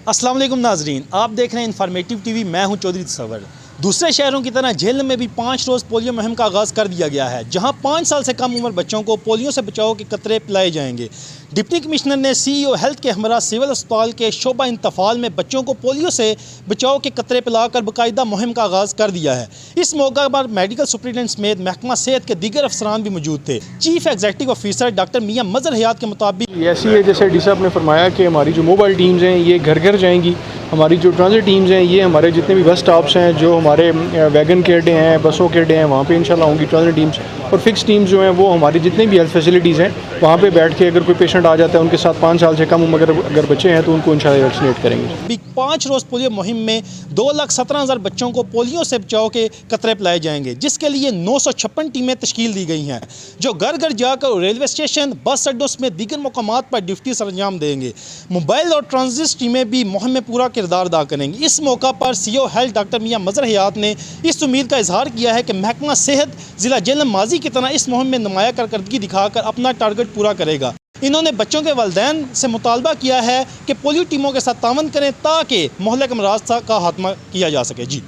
अस्सलाम वालेकुम नाजरीन, आप देख रहे हैं इन्फॉर्मेटिव टीवी। मैं हूं चौधरी तसव्वुर। दूसरे शहरों की तरह झेलम में भी 5 रोज़ पोलियो मुहिम का आगाज़ कर दिया गया है, जहां 5 साल से कम उम्र बच्चों को पोलियो से बचाव के कतरे पिलाए जाएंगे। डिप्टी कमिश्नर ने CEO हेल्थ के हमरा सिविल अस्पताल के शोबा इंतफाल में बच्चों को पोलियो से बचाव के कतरे पिलाकर बाकायदा मुहिम का आगाज़ कर दिया है। इस मौका पर मेडिकल सुपरिटेंडेंट समेत महकमा सेहत के दीगर अफसरान भी मौजूद थे। चीफ एग्जीक्यूटिव ऑफिसर डॉक्टर मियां मजहर हयात के मुताबिक ऐसी है जैसे डी साहब ने फरमाया कि हमारी जो मोबाइल टीम्स हैं ये घर घर जाएंगी। हमारी जो ट्रांजिट टीम्स हैं ये हमारे जितने भी बस स्टॉप्स हैं, जो हमारे वैगन के अड्डे हैं, बसों के अड्डे हैं, वहाँ पे इंशाल्लाह होंगी ट्रांजिट टीम्स। और फिक्स टीम्स जो हैं वो हमारी जितनी भी हेल्थ फैसिलिटीज़ हैं वहाँ पे बैठ के अगर कोई पेशेंट आ जाता है उनके साथ 5 साल से कम उम्र अगर बच्चे हैं तो उनको इंशाल्लाह वैक्सीनेट करेंगे। 5 रोज़ पोलियो मुहिम में 2,17,000 बच्चों को पोलियो से बचाव के कतरे पिलाए जाएंगे, जिसके लिए 956 टीमें तश्कील दी गई हैं, जो घर घर जाकर रेलवे स्टेशन, बस अड्डों में दीगर मकामात पर ड्यूटी सरंजाम देंगे। मोबाइल और ट्रांजिट टीमें भी मुहिम में पूरा किरदार अदा करेंगी। इस मौका पर CEO हेल्थ डॉक्टर मियां मजहर हयात ने इस उम्मीद का इजहार किया है कि महकमा सेहत ज़िला झेलम माजी की तरह इस मुहिम में नुमाया कारकर्दगी दिखाकर अपना टारगेट पूरा करेगा। इन्होंने बच्चों के वालिदैन से मुतालबा किया है कि पोलियो टीमों के साथ तावन करें ताकि मोहल्ले के अमराज का खात्मा किया जा सके। जी।